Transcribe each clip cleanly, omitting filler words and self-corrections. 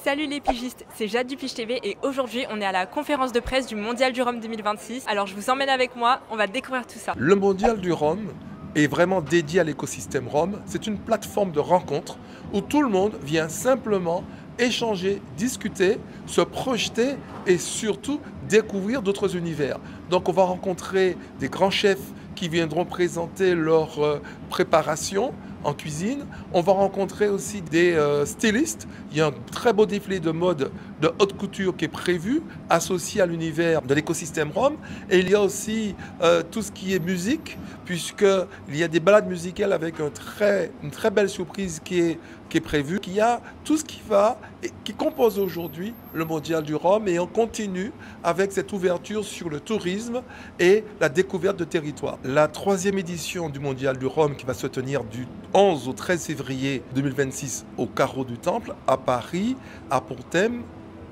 Salut les pigistes, c'est Jade du Pige TV et aujourd'hui on est à la conférence de presse du Mondial du Rhum 2026. Alors je vous emmène avec moi, on va découvrir tout ça. Le Mondial du Rhum est vraiment dédié à l'écosystème Rhum. C'est une plateforme de rencontre où tout le monde vient simplement échanger, discuter, se projeter et surtout découvrir d'autres univers. Donc on va rencontrer des grands chefs qui viendront présenter leur préparation en cuisine. On va rencontrer aussi des stylistes. Il y a un très beau défilé de mode de haute couture qui est prévu, associé à l'univers de l'écosystème Rhum. Et il y a aussi tout ce qui est musique, puisqu'il y a des balades musicales avec une très belle surprise qui est prévue. Il y a tout ce qui va et qui compose aujourd'hui le Mondial du Rhum. Et on continue avec cette ouverture sur le tourisme et la découverte de territoires. La 3e édition du Mondial du Rhum qui va se tenir du 11 au 13 février 2026 au Carreau du Temple à Paris a pour thème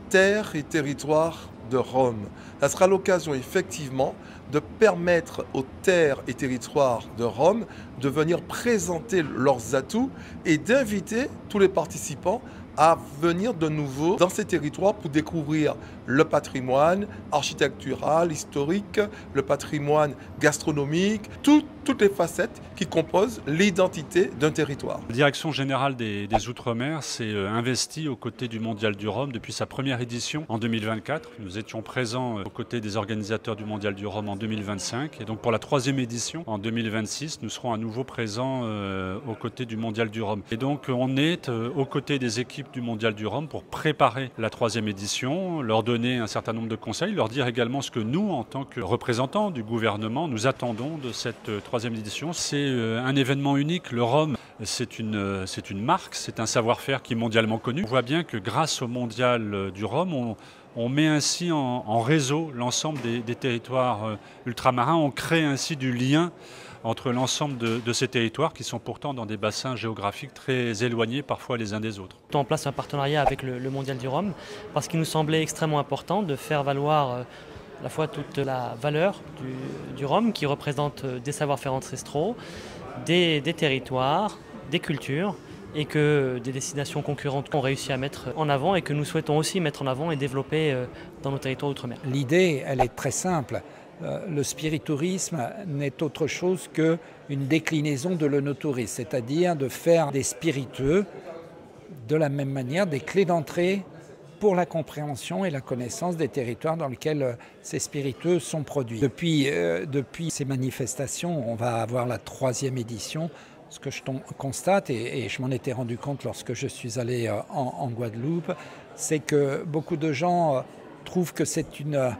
Terre et territoire de Rhum. Ça sera l'occasion effectivement de permettre aux terres et territoires de Rhum de venir présenter leurs atouts et d'inviter tous les participants à venir de nouveau dans ces territoires pour découvrir le patrimoine architectural, historique, le patrimoine gastronomique, toutes les facettes qui composent l'identité d'un territoire. La Direction générale des Outre-mer s'est investie aux côtés du Mondial du Rhum depuis sa première édition en 2024. Nous étions présents aux côtés des organisateurs du Mondial du Rhum en 2025 et donc pour la 3e édition en 2026, nous serons à nouveau présents aux côtés du Mondial du Rhum. Et donc on est aux côtés des équipes du Mondial du Rhum pour préparer la 3e édition, leur donner un certain nombre de conseils, leur dire également ce que nous, en tant que représentants du gouvernement, nous attendons de cette 3e édition. C'est un événement unique. Le Rhum, c'est une marque, c'est un savoir-faire qui est mondialement connu. On voit bien que grâce au Mondial du Rhum, on met ainsi en réseau l'ensemble des territoires ultramarins. On crée ainsi du lien entre l'ensemble de ces territoires qui sont pourtant dans des bassins géographiques très éloignés parfois les uns des autres. On a en place un partenariat avec le Mondial du Rhum parce qu'il nous semblait extrêmement important de faire valoir à la fois toute la valeur du rhum qui représente des savoir-faire ancestraux, des territoires, des cultures et que des destinations concurrentes ont réussi à mettre en avant et que nous souhaitons aussi mettre en avant et développer dans nos territoires d'outre-mer. L'idée, elle est très simple. Le spiritourisme n'est autre chose qu'une déclinaison de l'œnotourisme, c'est-à-dire de faire des spiritueux de la même manière des clés d'entrée pour la compréhension et la connaissance des territoires dans lesquels ces spiritueux sont produits. Depuis ces manifestations, on va avoir la 3e édition. Ce que je constate, et je m'en étais rendu compte lorsque je suis allé en Guadeloupe, c'est que beaucoup de gens trouvent que c'est une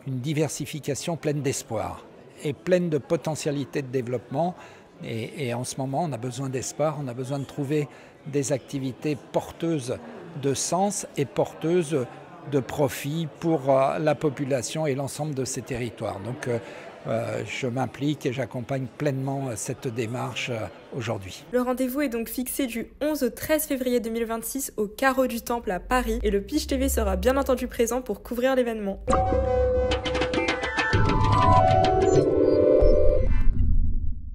diversification pleine d'espoir et pleine de potentialités de développement. Et en ce moment, on a besoin d'espoir, on a besoin de trouver des activités porteuses de sens et porteuses de profit pour la population et l'ensemble de ces territoires. Donc je m'implique et j'accompagne pleinement cette démarche aujourd'hui. Le rendez-vous est donc fixé du 11 au 13 février 2026 au Carreau du Temple à Paris et le Pige TV sera bien entendu présent pour couvrir l'événement.